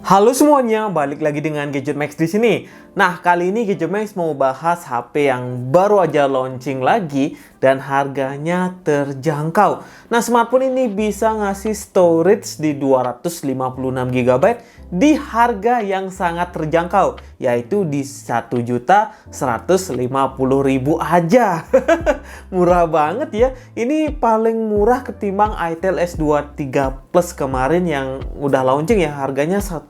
Halo semuanya, balik lagi dengan Gadget Max di sini. Nah, kali ini Gadget Max mau bahas HP yang baru aja launching lagi dan harganya terjangkau. Nah, smartphone ini bisa ngasih storage di 256 GB di harga yang sangat terjangkau, yaitu di 1.150.000 aja. Murah banget ya. Ini paling murah ketimbang Itel S23 Plus kemarin yang udah launching ya, harganya 1,6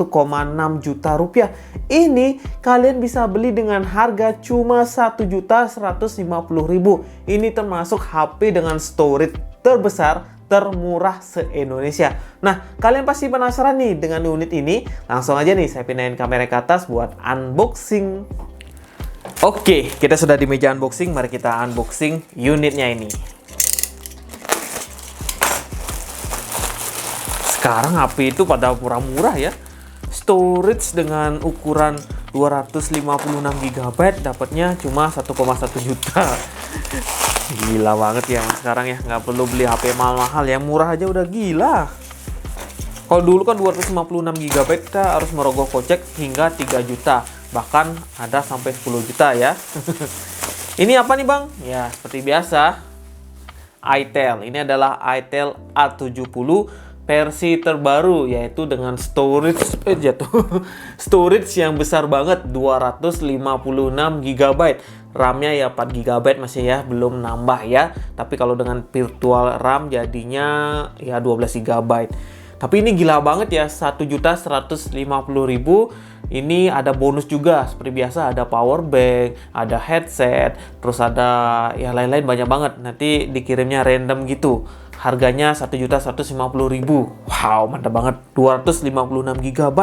juta rupiah. Ini kalian bisa beli dengan harga cuma 1.150.000. Ini termasuk HP dengan storage terbesar termurah se-Indonesia. Nah, kalian pasti penasaran nih dengan unit ini. Langsung aja nih saya pindahin kamera ke atas buat unboxing. Oke, kita sudah di meja unboxing. Mari kita unboxing unitnya ini. Sekarang HP itu pada murah-murah ya. Storage dengan ukuran 256 GB dapatnya cuma 1,1 juta. Gila banget ya sekarang ya, nggak perlu beli HP mahal-mahal, yang murah aja udah gila. Kalau dulu kan 256 GB kita harus merogoh kocek hingga 3 juta, bahkan ada sampai 10 juta ya. Ini apa nih bang? Ya seperti biasa, Itel. Ini adalah Itel A70 versi terbaru, yaitu dengan storage storage yang besar banget, 256 GB. RAM-nya ya 4 GB masih ya, belum nambah ya. Tapi kalau dengan virtual RAM jadinya ya 12 GB. Tapi ini gila banget ya, 1.150.000. Ini ada bonus juga seperti biasa, ada power bank, ada headset, terus ada ya lain-lain banyak banget. Nanti dikirimnya random gitu. Harganya 1.150.000. Wow, mantap banget. 256 GB.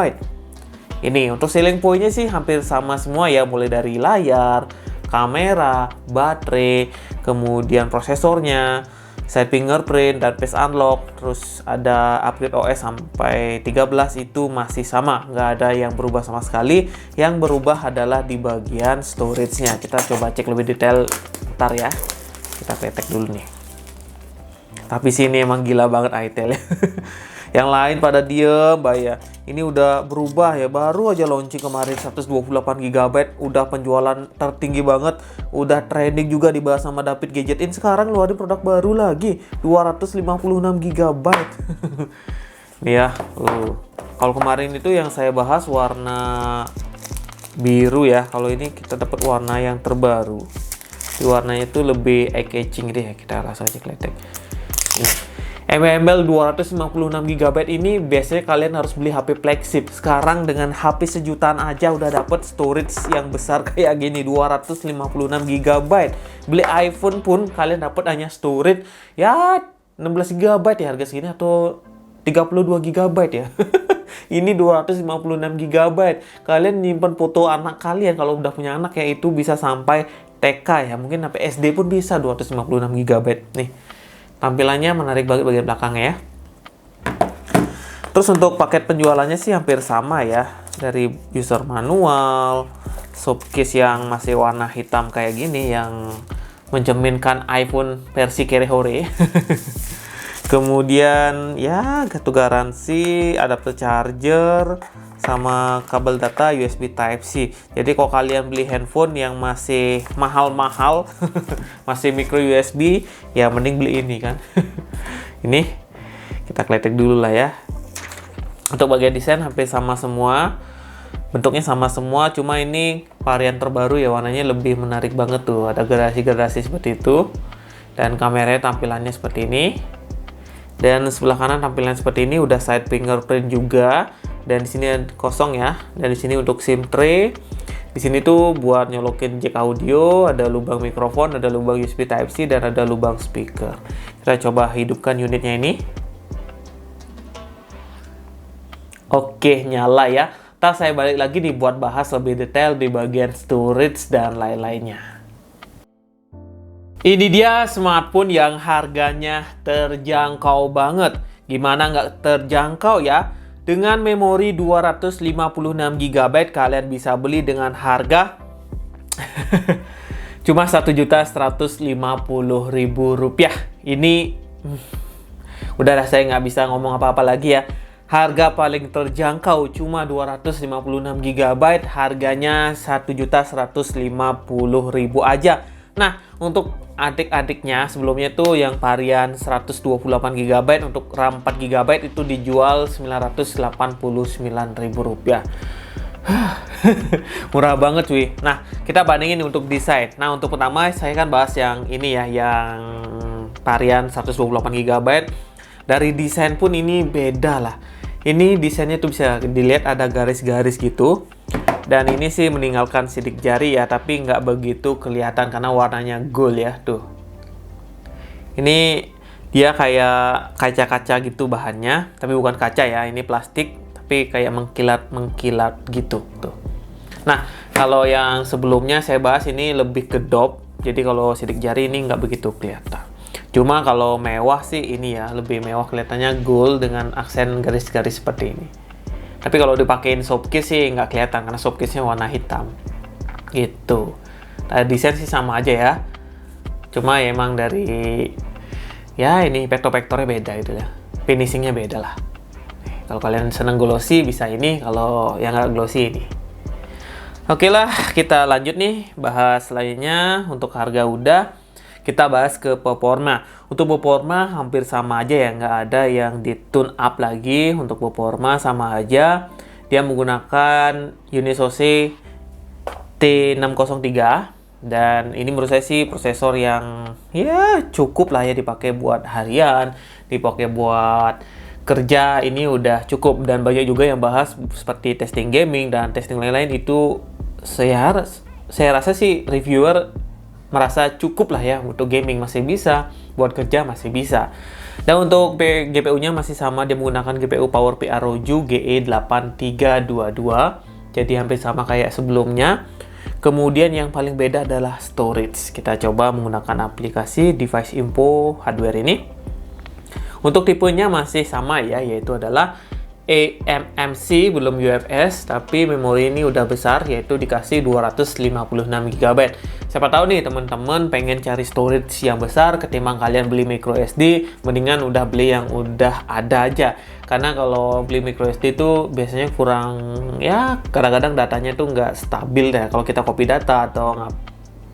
Ini untuk selling point-nya sih hampir sama semua ya, mulai dari layar, kamera, baterai, kemudian prosesornya, side fingerprint, dan face unlock, terus ada upgrade OS sampai 13 itu masih sama, nggak ada yang berubah sama sekali. Yang berubah adalah di bagian storage-nya. Kita coba cek lebih detail ntar ya. Kita ketek dulu nih. Tapi sini emang gila banget Itel ya. Yang lain pada diem, ya. Ini udah berubah ya, baru aja launching kemarin 128 GB, udah penjualan tertinggi banget, udah trending juga dibahas sama David Gadgetin. Sekarang ngeluarin produk baru lagi, 256 GB. Nih ya, kalau kemarin itu yang saya bahas warna biru ya, kalau ini kita dapat warna yang terbaru. Di warnanya itu lebih eye-catching deh, kita langsung aja kletek. Embel-embel 256 GB ini biasanya kalian harus beli HP flagship. Sekarang dengan HP sejutaan aja udah dapet storage yang besar kayak gini, 256 GB. Beli iPhone pun kalian dapat hanya storage ya 16 GB ya harga segini, atau 32 GB ya. Ini 256 GB. Kalian nyimpen foto anak kalian kalau udah punya anak ya, itu bisa sampai TK ya. Mungkin sampai SD pun bisa 256 GB. Nih. Tampilannya menarik banget bagian belakangnya ya. Terus untuk paket penjualannya sih hampir sama ya. Dari user manual, soft case yang masih warna hitam kayak gini yang mencerminkan iPhone versi kere-hore. Kemudian ya kartu garansi, adapter charger, sama kabel data USB Type-C. Jadi kalau kalian beli handphone yang masih mahal-mahal, masih micro USB, ya mending beli ini kan. Ini kita kletek dulu lah ya. Untuk bagian desain hampir sama semua, bentuknya sama semua, cuma ini varian terbaru ya, warnanya lebih menarik banget tuh. Ada gradasi-gradasi seperti itu, dan kameranya tampilannya seperti ini. Dan sebelah kanan tampilan seperti ini, udah side fingerprint juga. Dan di sini kosong ya. Dan di sini untuk SIM tray. Di sini tuh buat nyolokin jack audio, ada lubang mikrofon, ada lubang USB Type-C, dan ada lubang speaker. Kita coba hidupkan unitnya ini. Oke, nyala ya. Ntar saya balik lagi nih buat bahas lebih detail di bagian storage dan lain-lainnya. Ini dia smartphone yang harganya terjangkau banget. Gimana nggak terjangkau ya? Dengan memori 256 GB kalian bisa beli dengan harga cuma 1.150.000 rupiah. Ini udah saya nggak bisa ngomong apa-apa lagi ya. Harga paling terjangkau cuma 256 GB, harganya 1.150.000 aja. Nah, untuk adik-adiknya sebelumnya tuh yang varian 128 GB untuk RAM 4 GB itu dijual Rp989.000. Murah banget cuy. Nah, kita bandingin untuk desain. Nah, untuk pertama saya kan bahas yang ini ya, yang varian 128 GB. Dari desain pun ini beda lah. Ini desainnya tuh bisa dilihat ada garis-garis gitu. Dan ini sih meninggalkan sidik jari ya, tapi nggak begitu kelihatan karena warnanya gold ya, tuh. Ini dia kayak kaca-kaca gitu bahannya, tapi bukan kaca ya, ini plastik, tapi kayak mengkilat-mengkilat gitu, tuh. Nah, kalau yang sebelumnya saya bahas ini lebih kedap, jadi kalau sidik jari ini nggak begitu kelihatan. Cuma kalau mewah sih ini ya, lebih mewah kelihatannya gold dengan aksen garis-garis seperti ini. Tapi kalau dipakein softcase sih nggak kelihatan karena softcase-nya warna hitam. Gitu. Nah, desain sih sama aja ya. Cuma ya emang dari ya ini vektor-vektornya beda gitu ya. Finishingnya beda lah. Kalau kalian seneng glossy bisa ini, kalau yang nggak glossy ini. Oke lah, kita lanjut nih bahas lainnya. Untuk harga udah. Kita bahas ke performa. Untuk performa hampir sama aja ya, nggak ada yang di tune up lagi. Untuk performa sama aja. Dia menggunakan Unisoc T603 dan ini menurut saya sih prosesor yang ya cukup lah ya dipakai buat harian, dipakai buat kerja, ini udah cukup. Dan banyak juga yang bahas seperti testing gaming dan testing lain-lain itu saya rasa sih reviewer merasa cukup lah ya, untuk gaming masih bisa, buat kerja masih bisa. Dan untuk GPU-nya masih sama, dia menggunakan GPU PowerPI Roju GE8322, jadi hampir sama kayak sebelumnya. Kemudian yang paling beda adalah storage. Kita coba menggunakan aplikasi Device Info Hardware ini. Untuk tipenya masih sama ya, yaitu adalah eMMC, belum UFS, tapi memori ini udah besar, yaitu dikasih 256 GB. Siapa tahu nih teman-teman pengen cari storage yang besar, ketimbang kalian beli micro SD, mendingan udah beli yang udah ada aja. Karena kalau beli micro SD itu biasanya kurang, ya kadang-kadang datanya tuh nggak stabil deh. Kalau kita copy data atau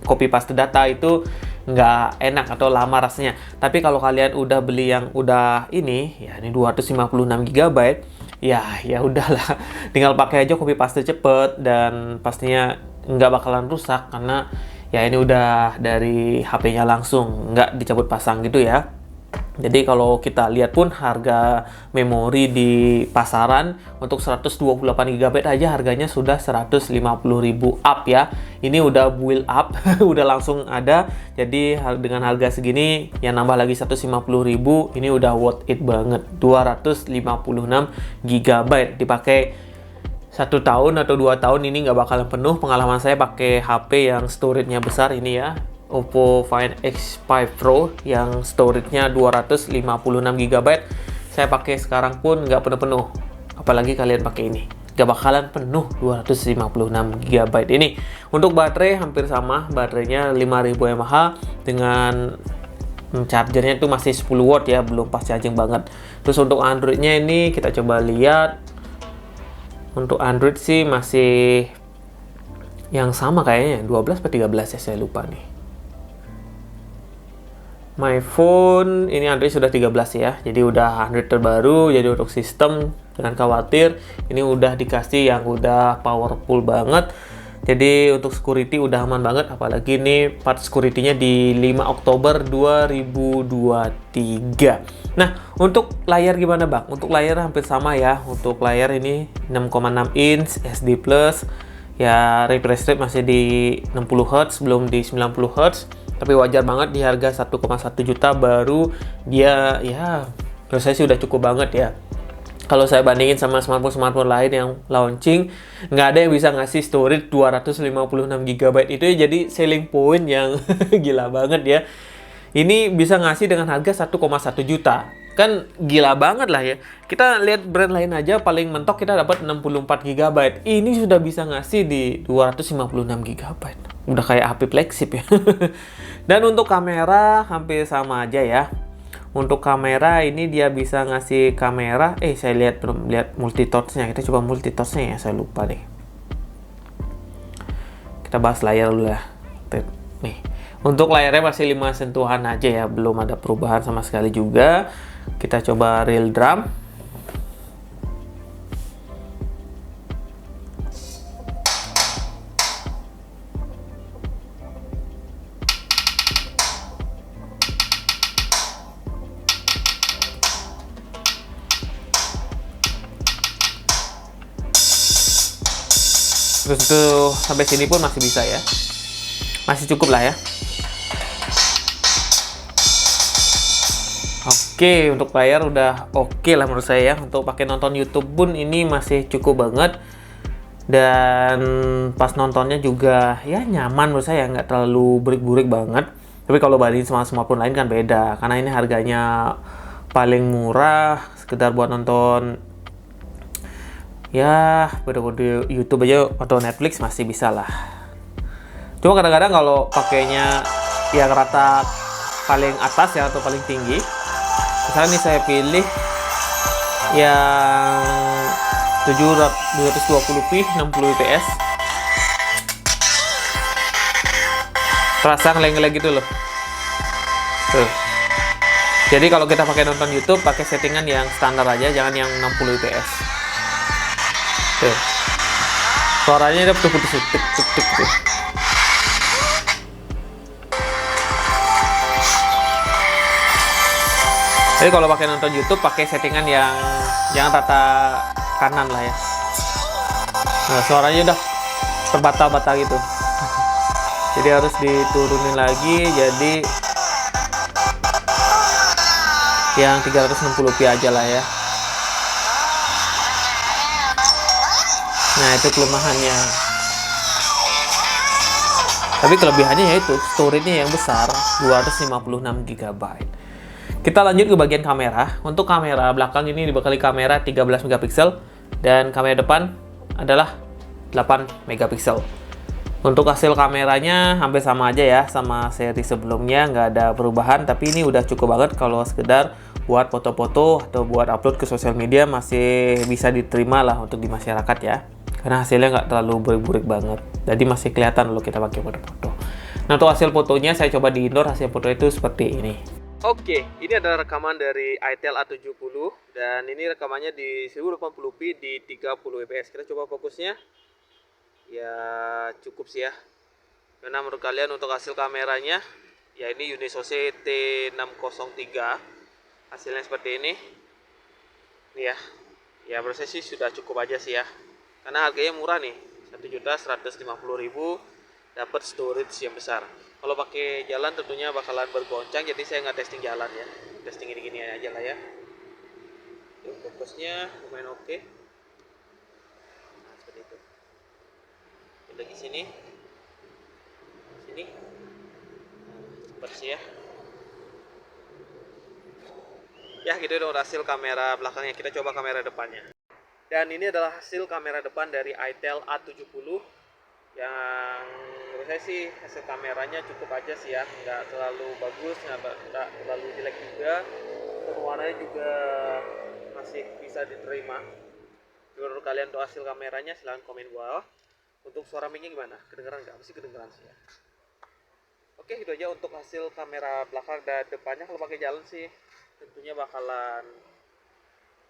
copy paste data itu nggak enak atau lama rasanya. Tapi kalau kalian udah beli yang udah ini, ya ini 256 GB, ya udahlah, tinggal pakai aja, copy paste cepet dan pastinya nggak bakalan rusak karena ya ini udah dari HP-nya langsung, nggak dicabut pasang gitu ya. Jadi kalau kita lihat pun harga memori di pasaran untuk 128 GB aja harganya sudah 150.000 up ya. Ini udah build up, udah langsung ada. Jadi dengan harga segini yang nambah lagi 150.000, ini udah worth it banget. 256 GB dipakai 1 tahun atau 2 tahun ini nggak bakalan penuh. Pengalaman saya pakai HP yang storage-nya besar ini ya, Oppo Find X5 Pro yang storage-nya 256 GB. Saya pakai sekarang pun nggak penuh-penuh. Apalagi kalian pakai ini, nggak bakalan penuh 256 GB ini. Untuk baterai hampir sama, baterainya 5000 mAh dengan chargernya itu masih 10 watt ya, belum fast charging banget. Terus untuk Android-nya ini kita coba lihat. Untuk Android sih masih yang sama kayaknya, 12 atau 13 ya, saya lupa nih. My phone ini Android sudah 13 ya, jadi udah Android terbaru. Jadi untuk sistem jangan khawatir, ini udah dikasih yang udah powerful banget. Jadi untuk security udah aman banget, apalagi ini part security-nya di 5 Oktober 2023. Nah, untuk layar gimana Bang? Untuk layar hampir sama ya. Untuk layar ini 6,6 inch SD+, ya refresh rate masih di 60 Hz, belum di 90 Hz. Tapi wajar banget di harga 1,1 juta baru dia, ya menurut saya sih udah cukup banget ya. Kalau saya bandingin sama smartphone lain yang launching, nggak ada yang bisa ngasih storage 256 GB. Itu ya jadi selling point yang gila banget ya. Ini bisa ngasih dengan harga 1,1 juta. Kan gila banget lah ya. Kita lihat brand lain aja paling mentok kita dapat 64 GB. Ini sudah bisa ngasih di 256 GB. Udah kayak HP flagship ya. Dan untuk kamera hampir sama aja ya. Untuk kamera ini dia bisa ngasih kamera. Saya lihat belum lihat multi touch-nya. Kita coba multi touch-nya ya, saya lupa deh. Kita bahas layar dulu ya. Nih, untuk layarnya masih 5 sentuhan aja ya, belum ada perubahan sama sekali juga. Kita coba real drum. Terus itu sampai sini pun masih bisa ya, masih cukup lah ya. Oke, untuk layar udah oke lah menurut saya ya. Untuk pakai nonton YouTube pun ini masih cukup banget, dan pas nontonnya juga ya nyaman menurut saya, nggak terlalu burik-burik banget. Tapi kalau bandingin sama smartphone lain kan beda, karena ini harganya paling murah, sekedar buat nonton ya video YouTube aja atau Netflix masih bisa lah. Cuma kadang-kadang kalau pakainya yang rata paling atas ya atau paling tinggi, misalnya nih saya pilih yang 220p 60 fps, terasa ngeleng-ngeleng gitu loh. Tuh. Jadi kalau kita pakai nonton YouTube, pakai settingan yang standar aja, jangan yang 60 fps. Tuh. Suaranya udah putus tuk tuk tuk tuh. Jadi kalau pakai nonton YouTube, pakai settingan yang jangan rata kanan lah ya. Nah, suaranya udah terbata-bata gitu. Jadi harus diturunin lagi, jadi yang 360p aja lah ya. Nah, itu kelemahannya. Tapi kelebihannya yaitu storage-nya yang besar, 256 GB. Kita lanjut ke bagian kamera. Untuk kamera belakang ini dibekali kamera 13 megapiksel dan kamera depan adalah 8 megapiksel. Untuk hasil kameranya hampir sama aja ya sama seri sebelumnya, nggak ada perubahan, tapi ini udah cukup banget kalau sekedar buat foto-foto atau buat upload ke sosial media, masih bisa diterima lah untuk di masyarakat ya. Karena hasilnya nggak terlalu burik-burik banget, jadi masih kelihatan kalau kita pakai foto-foto. Nah, untuk hasil fotonya saya coba di indoor, hasil foto itu seperti ini. Oke, ini adalah rekaman dari itel A70 dan ini rekamannya di 1080p di 30 fps. Kita coba fokusnya. Ya cukup sih ya. Karena menurut kalian untuk hasil kameranya, ya ini Unisoc T603. Hasilnya seperti ini. Nih ya. Ya menurut saya sih sudah cukup aja sih ya. Karena harganya murah nih, 1.150.000, dapat storage yang besar. Kalau pakai jalan tentunya bakalan bergoncang, jadi saya nggak testing jalan ya, testing gini-gini aja lah ya. Fokusnya lumayan oke. Nah, seperti itu. Lagi sini, bersih ya. Ya gitu dong hasil kamera belakangnya. Kita coba kamera depannya. Dan ini adalah hasil kamera depan dari itel A70 yang menurut saya sih hasil kameranya cukup aja sih ya, nggak terlalu bagus, nggak terlalu jelek juga, warnanya juga masih bisa diterima. Menurut kalian untuk hasil kameranya silahkan komen bawah. Untuk suara mic-nya gimana? Kedengeran nggak? Mesti kedengeran sih ya. Oke, itu aja untuk hasil kamera belakang dan depannya. Kalau pakai jalan sih tentunya bakalan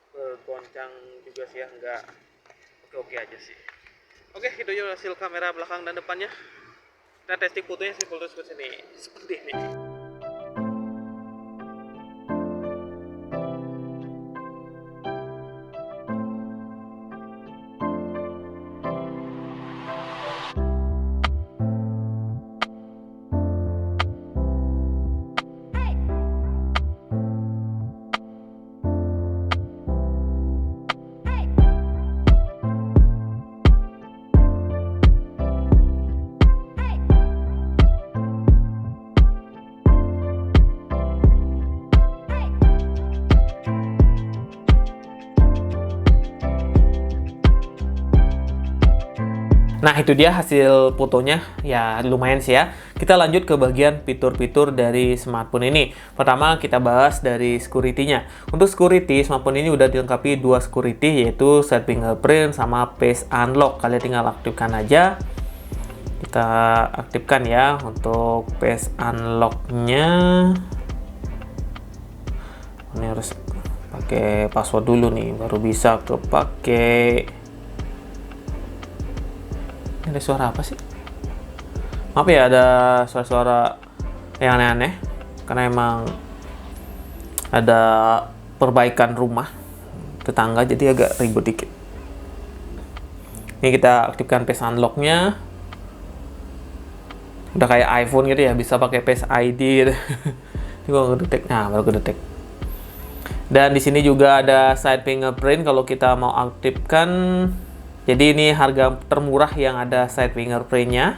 bergoncang juga sih ya, nggak oke aja sih. Oke, itu aja hasil kamera belakang dan depannya. Kita testing fotonya sih, foto seperti ini. Nah, itu dia hasil fotonya, ya lumayan sih ya. Kita lanjut ke bagian fitur-fitur dari smartphone ini. Pertama kita bahas dari security-nya. Untuk security, smartphone ini udah dilengkapi 2 security, yaitu Side Fingerprint sama Face Unlock. Kalian tinggal aktifkan aja. Kita aktifkan ya untuk Face Unlock-nya. Ini harus pakai password dulu nih, baru bisa kepake. Ini ada suara apa sih? Maaf ya, ada suara-suara yang aneh-aneh karena emang ada perbaikan rumah tetangga, jadi agak ribut dikit. Ini kita aktifkan Face Unlock-nya. Udah kayak iPhone gitu ya, bisa pakai Face ID gitu. Ini gua ngedetek. Nah, baru kedetek. Dan di sini juga ada Side Fingerprint kalau kita mau aktifkan. Jadi ini harga termurah yang ada Side Fingerprint-nya.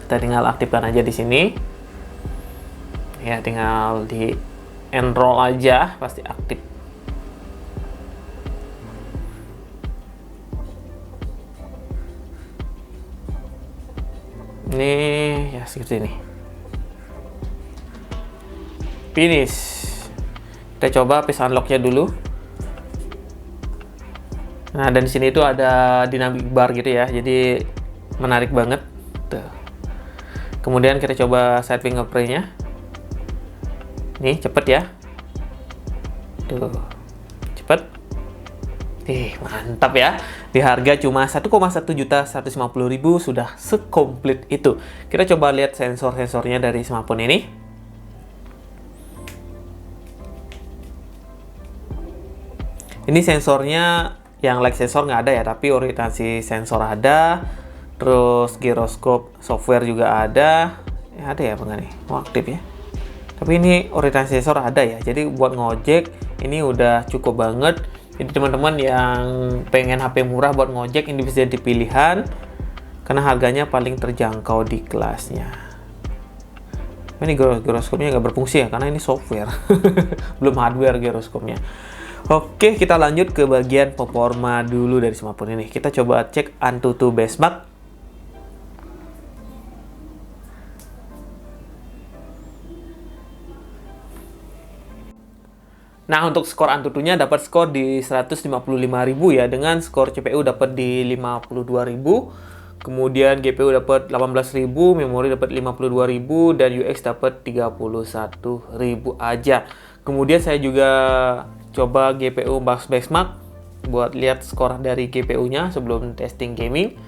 Kita tinggal aktifkan aja di sini. Ya, tinggal di enroll aja, pasti aktif. Ini ya seperti ini. Finish. Kita coba Face Unlock-nya dulu. Nah, dan di sini itu ada dynamic bar gitu ya. Jadi menarik banget. Tuh. Kemudian kita coba Side Fingerprint-nya. Nih, cepet ya. Tuh. Cepet. Mantap ya. Di harga cuma 1,1.150.000 sudah sekomplit itu. Kita coba lihat sensor-sensornya dari smartphone ini. Ini sensornya yang like sensor nggak ada ya, tapi orientasi sensor ada. Terus gyroscope software juga ada. Ada ya apa nih? Oh, aktif ya. Tapi ini orientasi sensor ada ya. Jadi buat ngojek ini udah cukup banget. Jadi teman-teman yang pengen HP murah buat ngojek, ini bisa jadi pilihan karena harganya paling terjangkau di kelasnya. Ini gyroscope-nya nggak berfungsi ya karena ini software. Belum hardware gyroscope-nya. Oke, kita lanjut ke bagian performa dulu dari smartphone ini. Kita coba cek AnTuTu Benchmark. Nah, untuk skor AnTuTu-nya dapat skor di 155.000 ya, dengan skor CPU dapat di 52.000, kemudian GPU dapat 18.000, memori dapat 52.000, dan UX dapat 31.000 aja. Kemudian saya juga coba GPU benchmark buat lihat skor dari GPU-nya sebelum testing gaming.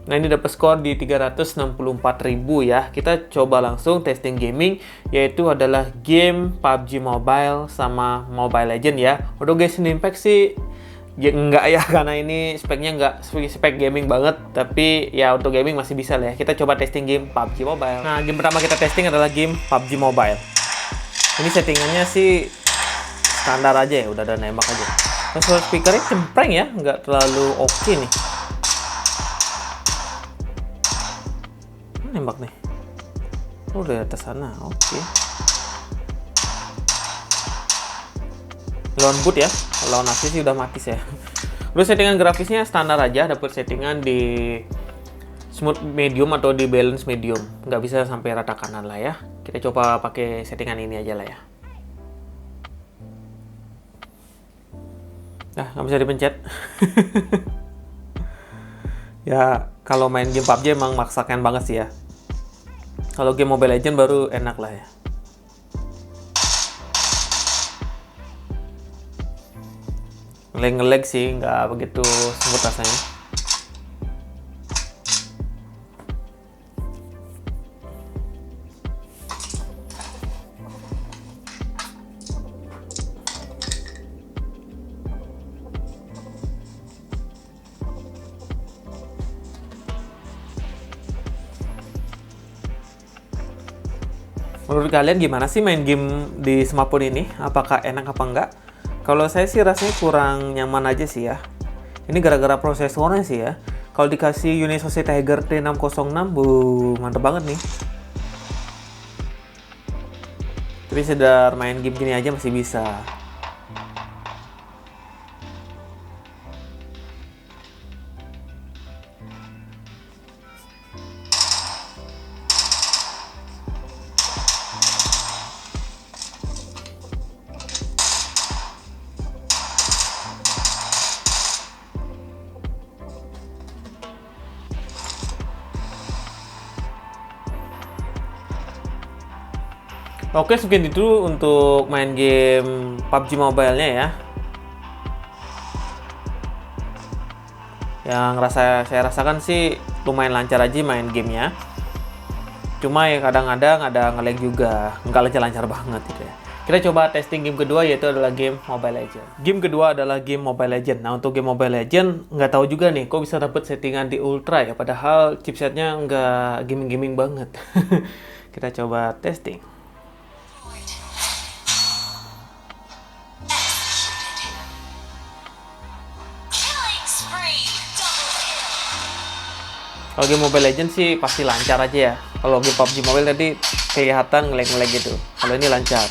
Nah, ini dapat skor di 364.000 ya. Kita coba langsung testing gaming, yaitu adalah game PUBG Mobile sama Mobile Legends ya. Untuk Genshin Impact sih ya enggak ya, karena ini speknya enggak spek gaming banget, tapi ya untuk gaming masih bisa lah ya. Kita coba testing game PUBG Mobile. Nah, game pertama kita testing adalah game PUBG Mobile. Ini settingannya sih standar aja ya, udah ada nembak aja. Terus speakernya cempreng ya, nggak terlalu oke nih. Nembak nih. Oh, udah atas sana. Oke. Lawan boot ya. Lawan asli sih udah mati saya. Terus settingan grafisnya standar aja, dapat settingan di smooth medium atau di balance medium. Nggak bisa sampai rata kanan lah ya. Kita coba pakai settingan ini aja lah ya. Nah, nggak bisa dipencet. Ya, kalau main game PUBG emang maksakan banget sih ya. Kalau game Mobile Legends baru enak lah ya. Ngelag sih, nggak begitu smooth rasanya. Menurut kalian gimana sih main game di smartphone ini? Apakah enak apa enggak? Kalau saya sih rasanya kurang nyaman aja sih ya. Ini gara-gara prosesornya sih ya. Kalau dikasih Unisoc Tiger T606, mantep banget nih. Tapi sekedar main game gini aja masih bisa. Oke, sekian itu untuk main game PUBG Mobile-nya ya. Yang saya rasakan sih lumayan lancar aja main gamenya. Cuma ya kadang-kadang ada nge-lag juga, nggak lancar-lancar banget gitu ya. Kita coba testing game kedua, yaitu adalah game Mobile Legends. Game kedua adalah game Mobile Legends. Nah, untuk game Mobile Legends, nggak tahu juga nih, kok bisa dapet settingan di Ultra ya, padahal chipsetnya nggak gaming-gaming banget. Kita coba testing. Kalau game Mobile Legends sih pasti lancar aja ya. Kalau game PUBG Mobile tadi kelihatan ngelag-ngelag gitu. Kalau ini lancar.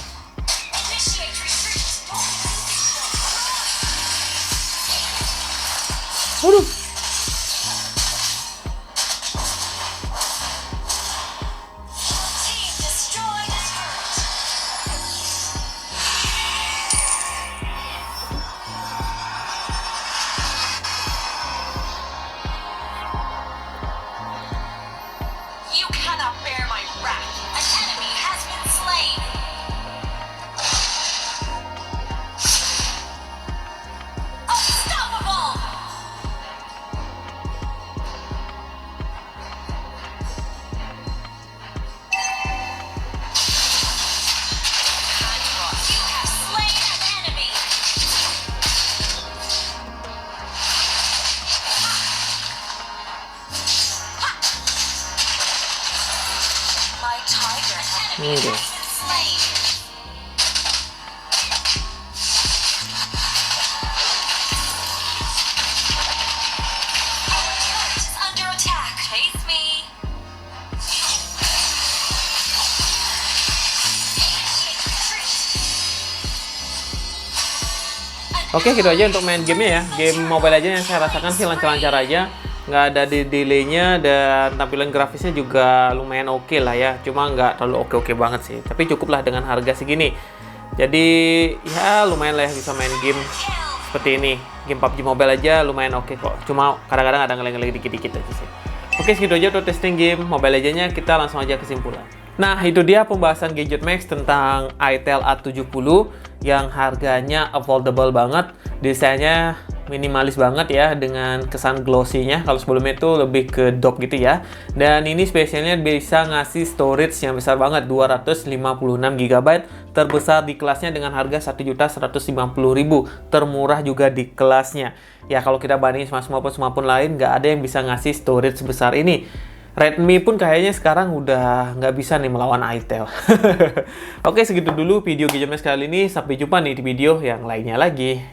Waduh. You cannot bear my wrath. An enemy has been slain. Unstoppable. You have slain an enemy. My tiger enemy has been slain. Our turret is under attack. Chase me. Oke, gitu aja untuk main gamenya ya. Game Mobile Legends yang saya rasakan sih lancar-lancar aja. Nggak ada delay-nya, dan tampilan grafisnya juga lumayan oke lah ya. Cuma nggak terlalu oke-oke banget sih. Tapi cukup lah dengan harga segini. Jadi ya lumayan lah ya bisa main game seperti ini. Game PUBG Mobile aja lumayan oke kok. Cuma kadang-kadang ada ngelag-ngelag dikit-dikit aja sih. Oke, segitu aja untuk testing game Mobile Legends-nya. Kita langsung aja kesimpulan. Nah, itu dia pembahasan Gadget Max tentang itel A70 yang harganya affordable banget. Desainnya minimalis banget ya, dengan kesan glossy-nya. Kalau sebelumnya itu lebih ke dock gitu ya. Dan ini spesialnya bisa ngasih storage yang besar banget, 256 GB, terbesar di kelasnya dengan harga 1.150.000, termurah juga di kelasnya. Ya kalau kita bandingin sama smartphone lain, nggak ada yang bisa ngasih storage sebesar ini. Redmi pun kayaknya sekarang udah nggak bisa nih melawan itel. Oke, segitu dulu video Gadget Max kali ini. Sampai jumpa nih di video yang lainnya lagi.